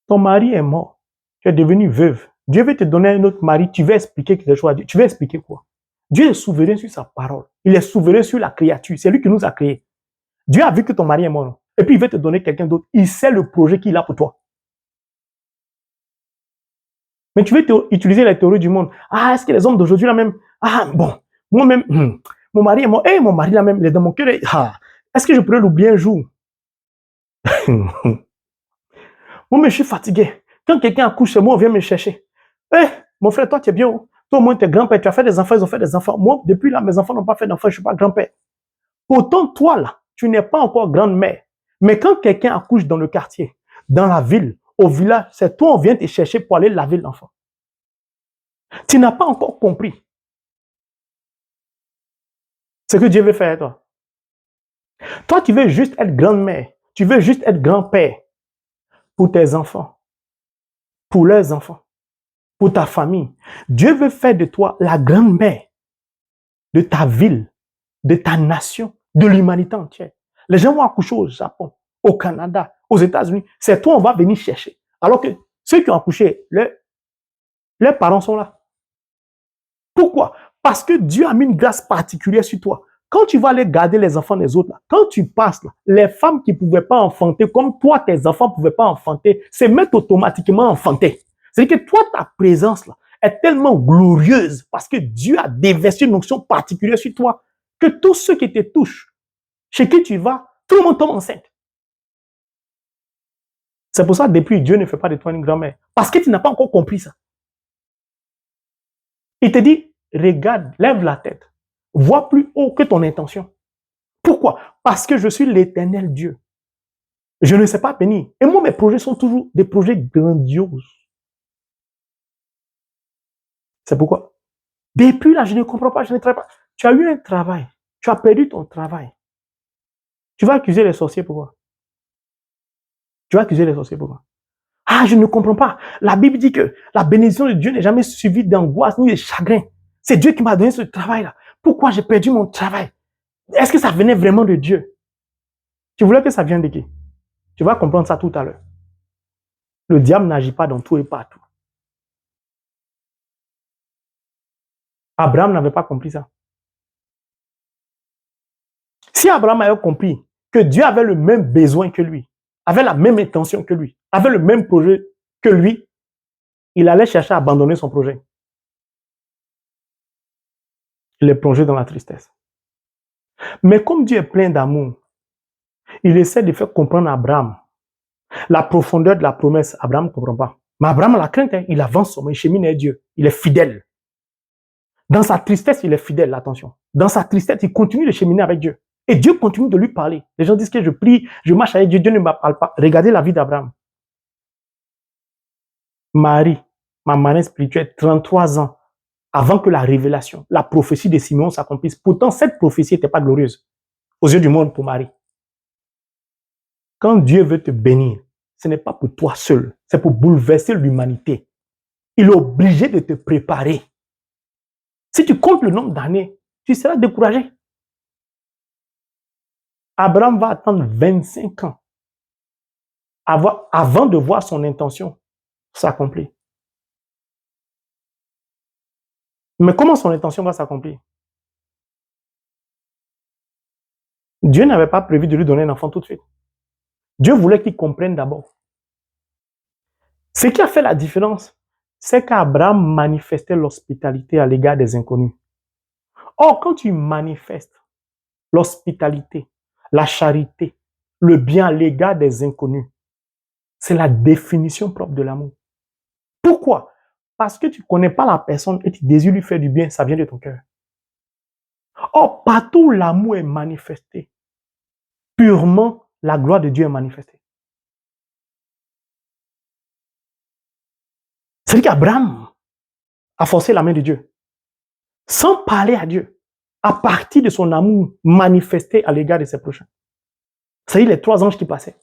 Ton mari est mort. Tu es devenu veuve. Dieu veut te donner un autre mari. Tu vas expliquer quelque chose à Dieu. Tu vas expliquer quoi? Dieu est souverain sur sa parole. Il est souverain sur la créature. C'est lui qui nous a créés. Dieu a vu que ton mari est mort. Et puis il veut te donner quelqu'un d'autre. Il sait le projet qu'il a pour toi. Mais tu veux utiliser la théorie du monde. Ah, est-ce que les hommes d'aujourd'hui là même... Ah, bon, moi-même, mon mari est mort. Eh, mon mari là même, il est dans mon cœur. Ah, est-ce que je pourrais l'oublier un jour? Moi, mais je suis fatigué. Quand quelqu'un accouche chez moi, on vient me chercher. Eh, mon frère, toi, tu es bien. Toi, au moins, tu es grand-père. Tu as fait des enfants, ils ont fait des enfants. Moi, depuis là, mes enfants n'ont pas fait d'enfants. Je ne suis pas grand-père. Pourtant, toi, là, tu n'es pas encore grande-mère. Mais quand quelqu'un accouche dans le quartier, dans la ville, au village, c'est toi, on vient te chercher pour aller laver l'enfant. Tu n'as pas encore compris ce que Dieu veut faire, toi. Toi, tu veux juste être grand-mère. Tu veux juste être grand-père pour tes enfants, pour leurs enfants, pour ta famille. Dieu veut faire de toi la grand-mère de ta ville, de ta nation, de l'humanité entière. Les gens vont accoucher au Japon, au Canada, aux États-Unis. C'est toi, on va venir chercher. Alors que ceux qui ont accouché, leurs parents sont là. Pourquoi? Parce que Dieu a mis une grâce particulière sur toi. Quand tu vas aller garder les enfants des autres, là, quand tu passes, là, les femmes qui ne pouvaient pas enfanter, comme toi, tes enfants ne pouvaient pas enfanter, se mettent automatiquement à enfanter. C'est-à-dire que toi, ta présence là, est tellement glorieuse parce que Dieu a déversé une onction particulière sur toi que tous ceux qui te touchent, chez qui tu vas, tout le monde tombe enceinte. C'est pour ça que depuis, Dieu ne fait pas de toi une grand-mère. Parce que tu n'as pas encore compris ça. Il te dit, regarde, lève la tête. Vois plus haut que ton intention. Pourquoi? Parce que je suis l'Éternel Dieu. Je ne sais pas bénir. Et moi, mes projets sont toujours des projets grandioses. C'est pourquoi. Depuis là, je ne comprends pas, je ne travaille pas. Tu as eu un travail. Tu as perdu ton travail. Tu vas accuser les sorciers pourquoi? Tu vas accuser les sorciers pourquoi? Ah, je ne comprends pas. La Bible dit que la bénédiction de Dieu n'est jamais suivie d'angoisse ni de chagrin. C'est Dieu qui m'a donné ce travail-là. Pourquoi j'ai perdu mon travail? Est-ce que ça venait vraiment de Dieu? Tu voulais que ça vienne de qui? Tu vas comprendre ça tout à l'heure. Le diable n'agit pas dans tout et partout. Abraham n'avait pas compris ça. Si Abraham avait compris que Dieu avait le même besoin que lui, avait la même intention que lui, avait le même projet que lui, il allait chercher à abandonner son projet. Il est plongé dans la tristesse. Mais comme Dieu est plein d'amour, il essaie de faire comprendre à Abraham la profondeur de la promesse. Abraham ne comprend pas. Mais Abraham a la crainte, hein. Il avance, il chemine avec Dieu. Il est fidèle. Dans sa tristesse, il est fidèle, attention. Dans sa tristesse, il continue de cheminer avec Dieu. Et Dieu continue de lui parler. Les gens disent que je prie, je marche avec Dieu, Dieu ne me parle pas. Regardez la vie d'Abraham. Marie, ma marraine spirituelle, 33 ans avant que la révélation, la prophétie de Simeon s'accomplisse. Pourtant, cette prophétie n'était pas glorieuse aux yeux du monde pour Marie. Quand Dieu veut te bénir, ce n'est pas pour toi seul, c'est pour bouleverser l'humanité. Il est obligé de te préparer. Si tu comptes le nombre d'années, tu seras découragé. Abraham va attendre 25 ans avant de voir son intention s'accomplir. Mais comment son intention va s'accomplir? Dieu n'avait pas prévu de lui donner un enfant tout de suite. Dieu voulait qu'il comprenne d'abord. Ce qui a fait la différence, c'est qu'Abraham manifestait l'hospitalité à l'égard des inconnus. Or, quand tu manifestes l'hospitalité, la charité, le bien à l'égard des inconnus, c'est la définition propre de l'amour. Pourquoi? Parce que tu ne connais pas la personne et tu désires lui faire du bien, ça vient de ton cœur. Or, partout où l'amour est manifesté, purement la gloire de Dieu est manifestée. C'est-à-dire qu'Abraham a forcé la main de Dieu, sans parler à Dieu, à partir de son amour manifesté à l'égard de ses prochains. C'est-à-dire les 3 anges qui passaient.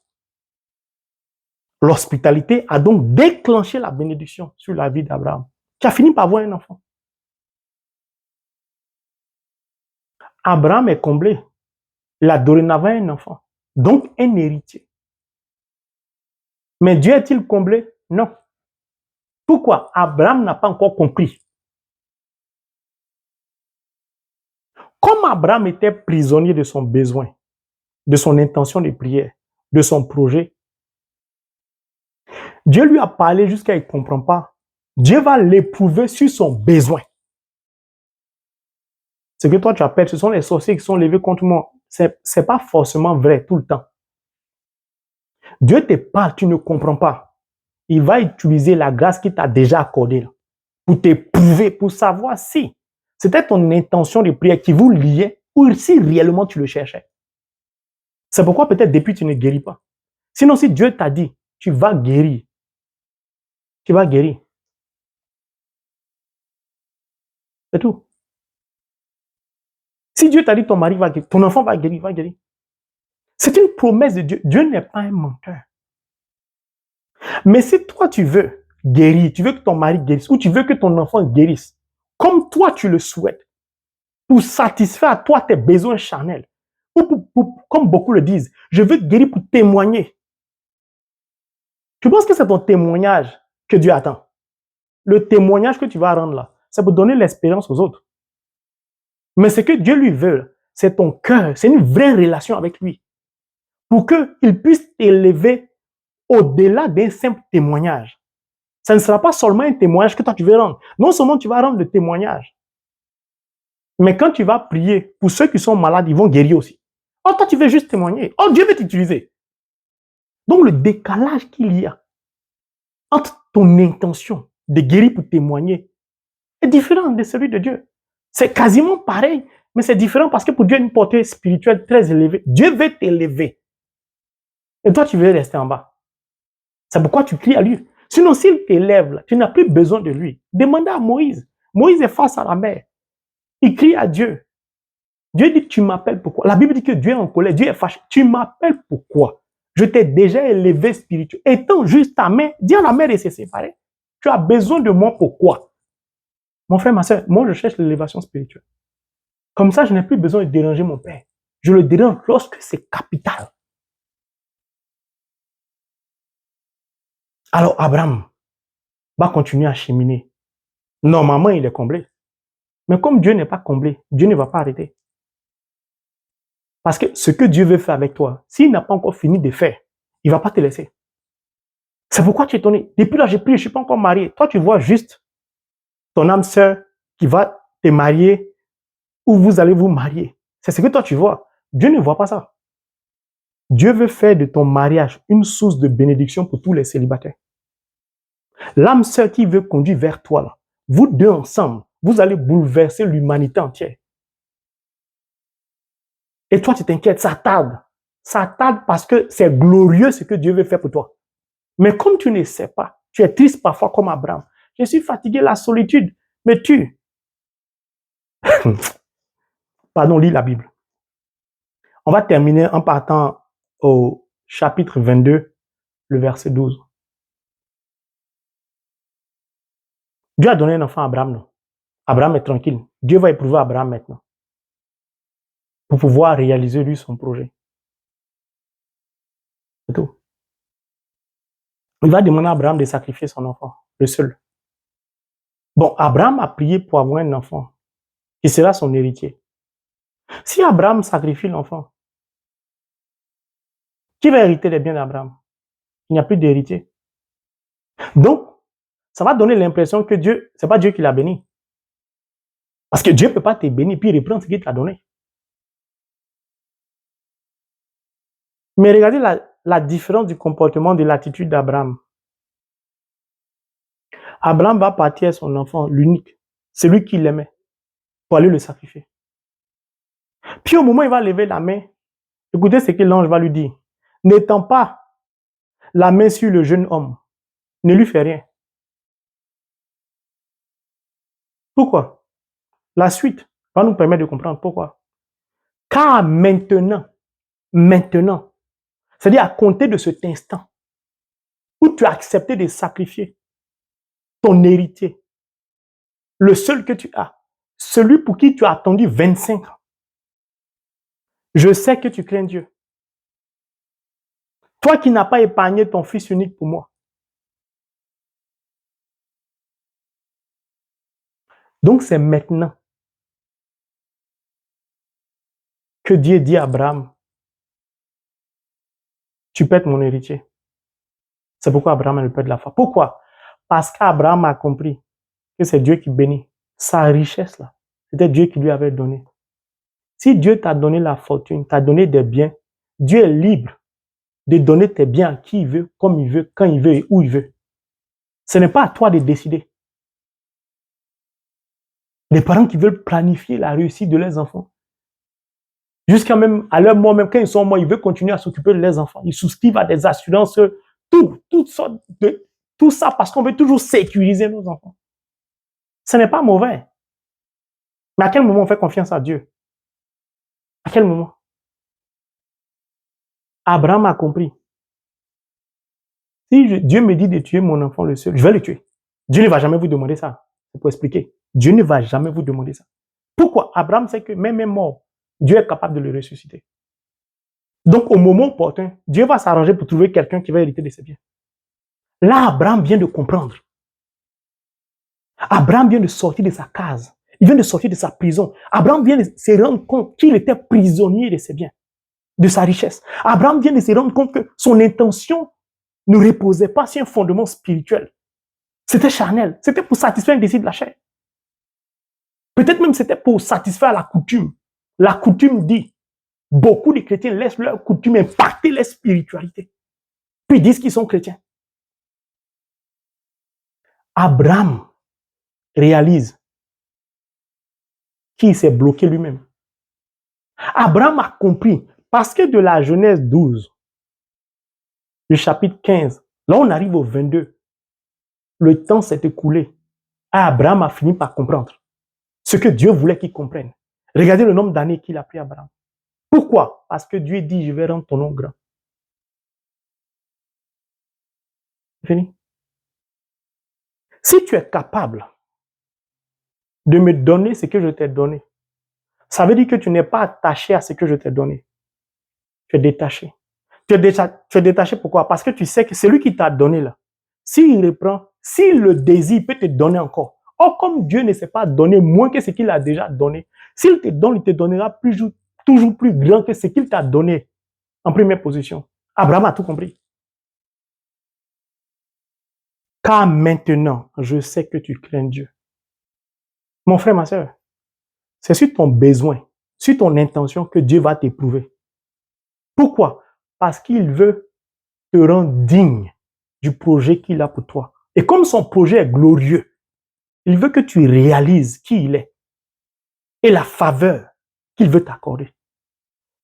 L'hospitalité a donc déclenché la bénédiction sur la vie d'Abraham, qui a fini par avoir un enfant. Abraham est comblé. Il a dorénavant un enfant, donc un héritier. Mais Dieu est-il comblé? Non. Pourquoi? Abraham n'a pas encore compris. Comme Abraham était prisonnier de son besoin, de son intention de prière, de son projet, Dieu lui a parlé jusqu'à ce qu'il ne comprend pas. Dieu va l'éprouver sur son besoin. Ce que toi tu appelles, ce sont les sorciers qui sont levés contre moi. Ce n'est pas forcément vrai tout le temps. Dieu te parle, tu ne comprends pas. Il va utiliser la grâce qu'il t'a déjà accordée pour t'éprouver, pour savoir si c'était ton intention de prière qui vous liait ou si réellement tu le cherchais. C'est pourquoi peut-être depuis tu ne guéris pas. Sinon, si Dieu t'a dit, tu vas guérir, tu vas guérir. C'est tout. Si Dieu t'a dit ton mari va guérir, ton enfant va guérir, va guérir. C'est une promesse de Dieu. Dieu n'est pas un menteur. Mais si toi tu veux guérir, tu veux que ton mari guérisse, ou tu veux que ton enfant guérisse, comme toi tu le souhaites, pour satisfaire à toi tes besoins charnels, ou comme beaucoup le disent, je veux guérir pour témoigner. Tu penses que c'est ton témoignage que Dieu attend? Le témoignage que tu vas rendre là, c'est pour donner l'espérance aux autres. Mais ce que Dieu lui veut, c'est ton cœur, c'est une vraie relation avec lui, pour qu'il puisse t'élever au-delà d'un simple témoignage. Ça ne sera pas seulement un témoignage que toi tu veux rendre. Non seulement tu vas rendre le témoignage, mais quand tu vas prier pour ceux qui sont malades, ils vont guérir aussi. Oh, toi tu veux juste témoigner. Oh, Dieu veut t'utiliser. Donc le décalage qu'il y a entre ton intention de guérir pour témoigner est différent de celui de Dieu. C'est quasiment pareil, mais c'est différent parce que pour Dieu, une portée spirituelle très élevée. Dieu veut t'élever. Et toi, tu veux rester en bas. C'est pourquoi tu cries à lui. Sinon, s'il t'élève, tu n'as plus besoin de lui. Demandez à Moïse. Moïse est face à la mer. Il crie à Dieu. Dieu dit, tu m'appelles pourquoi? La Bible dit que Dieu est en colère, Dieu est fâché. Tu m'appelles pourquoi? Je t'ai déjà élevé spirituellement. Étant juste ta main, dis à la mer de se séparer. Tu as besoin de moi pourquoi? Mon frère, ma soeur, moi je cherche l'élévation spirituelle. Comme ça, je n'ai plus besoin de déranger mon père. Je le dérange lorsque c'est capital. Alors Abraham va continuer à cheminer. Normalement, il est comblé. Mais comme Dieu n'est pas comblé, Dieu ne va pas arrêter. Parce que ce que Dieu veut faire avec toi, s'il n'a pas encore fini de faire, il ne va pas te laisser. C'est pourquoi tu es étonné. Depuis là, j'ai prié, je ne suis pas encore marié. Toi, tu vois juste ton âme sœur qui va te marier ou vous allez vous marier. C'est ce que toi, tu vois. Dieu ne voit pas ça. Dieu veut faire de ton mariage une source de bénédiction pour tous les célibataires. L'âme sœur qui veut conduire vers toi, là, vous deux ensemble, vous allez bouleverser l'humanité entière. Et toi, tu t'inquiètes, ça tarde. Ça tarde parce que c'est glorieux ce que Dieu veut faire pour toi. Mais comme tu ne sais pas, tu es triste parfois comme Abraham. Je suis fatigué, la solitude me tue. Pardon, lis la Bible. On va terminer en partant au chapitre 22, le verset 12. Dieu a donné un enfant à Abraham, non? Abraham est tranquille. Dieu va éprouver Abraham maintenant pour pouvoir réaliser lui son projet. C'est tout. Il va demander à Abraham de sacrifier son enfant, le seul. Bon, Abraham a prié pour avoir un enfant qui sera son héritier. Si Abraham sacrifie l'enfant, qui va hériter les biens d'Abraham? Il n'y a plus d'héritier. Donc, ça va donner l'impression que Dieu, ce n'est pas Dieu qui l'a béni. Parce que Dieu ne peut pas te bénir puis reprendre ce qu'il t'a donné. Mais regardez la différence du comportement, de l'attitude d'Abraham. Abraham va partir à son enfant, l'unique, celui qu'il aimait, pour aller le sacrifier. Puis au moment où il va lever la main, écoutez ce que l'ange va lui dire. N'étends pas la main sur le jeune homme, ne lui fais rien. Pourquoi? La suite va nous permettre de comprendre pourquoi. Car maintenant, c'est-à-dire à compter de cet instant où tu as accepté de sacrifier ton héritier, le seul que tu as, celui pour qui tu as attendu 25 ans, je sais que tu crains Dieu. Toi qui n'as pas épargné ton fils unique pour moi. Donc c'est maintenant que Dieu dit à Abraham, tu peux être mon héritier. C'est pourquoi Abraham est le père de la foi. Pourquoi? Parce qu'Abraham a compris que c'est Dieu qui bénit. Sa richesse là, c'était Dieu qui lui avait donné. Si Dieu t'a donné la fortune, t'a donné des biens, Dieu est libre de donner tes biens à qui il veut, comme il veut, quand il veut et où il veut. Ce n'est pas à toi de décider. Les parents qui veulent planifier la réussite de leurs enfants, Jusqu'à même, à leur mort, même quand ils sont morts, ils veulent continuer à s'occuper de leurs enfants. Ils souscrivent à des assurances, toutes sortes de, tout ça parce qu'on veut toujours sécuriser nos enfants. Ce n'est pas mauvais. Mais à quel moment on fait confiance à Dieu? À quel moment? Abraham a compris. Si Dieu me dit de tuer mon enfant le seul, je vais le tuer. Dieu ne va jamais vous demander ça. C'est pour expliquer. Dieu ne va jamais vous demander ça. Pourquoi? Abraham sait que même mort, Dieu est capable de le ressusciter. Donc, au moment opportun, Dieu va s'arranger pour trouver quelqu'un qui va hériter de ses biens. Là, Abraham vient de comprendre. Abraham vient de sortir de sa case. Il vient de sortir de sa prison. Abraham vient de se rendre compte qu'il était prisonnier de ses biens, de sa richesse. Abraham vient de se rendre compte que son intention ne reposait pas sur un fondement spirituel. C'était charnel. C'était pour satisfaire un désir de la chair. Peut-être même c'était pour satisfaire la coutume. La coutume dit, beaucoup de chrétiens laissent leur coutume impacter leur spiritualité. Puis ils disent qu'ils sont chrétiens. Abraham réalise qu'il s'est bloqué lui-même. Abraham a compris, parce que de la Genèse 12, le chapitre 15, là on arrive au 22, le temps s'est écoulé. Abraham a fini par comprendre ce que Dieu voulait qu'il comprenne. Regardez le nombre d'années qu'il a pris Abraham. Pourquoi? Parce que Dieu dit, je vais rendre ton nom grand. Fini. Si tu es capable de me donner ce que je t'ai donné, ça veut dire que tu n'es pas attaché à ce que je t'ai donné. Tu es détaché. Tu es détaché pourquoi? Parce que tu sais que celui qui t'a donné là, s'il reprend, s'il le désire, il peut te donner encore. Or, comme Dieu ne s'est pas donné moins que ce qu'il a déjà donné, s'il te donne, il te donnera toujours plus grand que ce qu'il t'a donné en première position. Abraham a tout compris. Car maintenant, je sais que tu crains Dieu. Mon frère, ma soeur, c'est sur ton besoin, sur ton intention que Dieu va t'éprouver. Pourquoi? Parce qu'il veut te rendre digne du projet qu'il a pour toi. Et comme son projet est glorieux, il veut que tu réalises qui il est et la faveur qu'il veut t'accorder.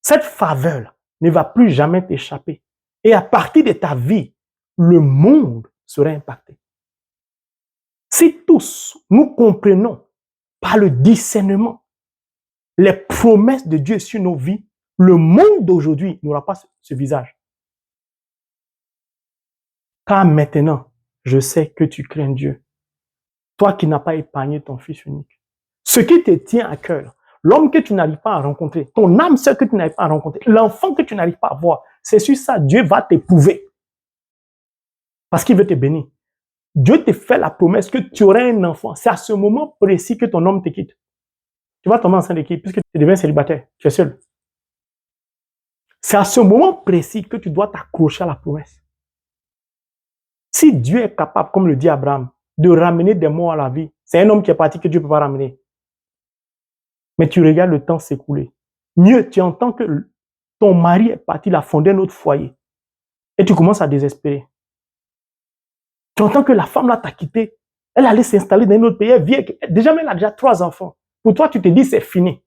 Cette faveur ne va plus jamais t'échapper. Et à partir de ta vie, le monde sera impacté. Si tous nous comprenons par le discernement les promesses de Dieu sur nos vies, le monde d'aujourd'hui n'aura pas ce visage. Car maintenant, je sais que tu crains Dieu. Toi qui n'as pas épargné ton fils unique. Ce qui te tient à cœur, l'homme que tu n'arrives pas à rencontrer, ton âme sœur que tu n'arrives pas à rencontrer, l'enfant que tu n'arrives pas à voir, c'est sur ça, Dieu va t'éprouver. Parce qu'il veut te bénir. Dieu te fait la promesse que tu auras un enfant. C'est à ce moment précis que ton homme te quitte. Tu vas tomber enceinte de qui? Puisque tu deviens célibataire, tu es seul. C'est à ce moment précis que tu dois t'accrocher à la promesse. Si Dieu est capable, comme le dit Abraham, de ramener des morts à la vie, c'est un homme qui est parti que Dieu ne peut pas ramener. Mais tu regardes le temps s'écouler. Mieux, tu entends que ton mari est parti, il a fondé un autre foyer. Et tu commences à désespérer. Tu entends que la femme là t'a quitté. Elle allait s'installer dans un autre pays. Elle vient, déjà, elle a déjà 3 enfants. Pour toi, tu te dis c'est fini.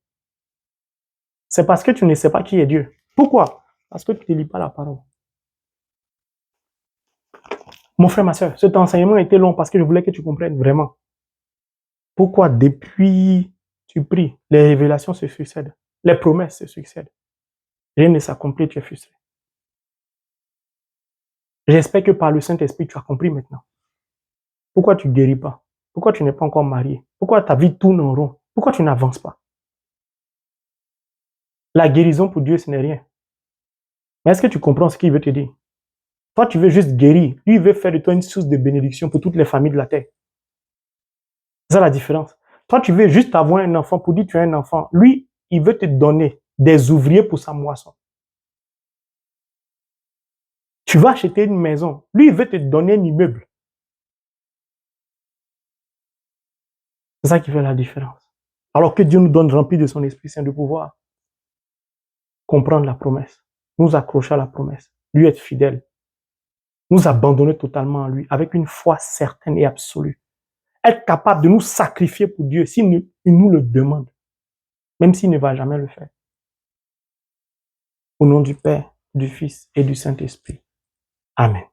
C'est parce que tu ne sais pas qui est Dieu. Pourquoi? Parce que tu ne lis pas la parole. Mon frère, ma soeur, cet enseignement était long parce que je voulais que tu comprennes vraiment. Pourquoi depuis tu pries, les révélations se succèdent, les promesses se succèdent. Rien ne s'accomplit, tu es frustré. J'espère que par le Saint-Esprit, tu as compris maintenant. Pourquoi tu ne guéris pas? Pourquoi tu n'es pas encore marié? Pourquoi ta vie tourne en rond? Pourquoi tu n'avances pas? La guérison pour Dieu, ce n'est rien. Mais est-ce que tu comprends ce qu'il veut te dire? Toi, tu veux juste guérir. Lui, il veut faire de toi une source de bénédiction pour toutes les familles de la terre. C'est ça la différence. Toi, tu veux juste avoir un enfant pour dire que tu as un enfant. Lui, il veut te donner des ouvriers pour sa moisson. Tu vas acheter une maison. Lui, il veut te donner un immeuble. C'est ça qui fait la différence. Alors que Dieu nous donne rempli de son Esprit Saint de pouvoir comprendre la promesse, nous accrocher à la promesse, lui être fidèle, nous abandonner totalement à lui avec une foi certaine et absolue. Être capable de nous sacrifier pour Dieu s'il nous le demande, même s'il ne va jamais le faire. Au nom du Père, du Fils et du Saint-Esprit. Amen.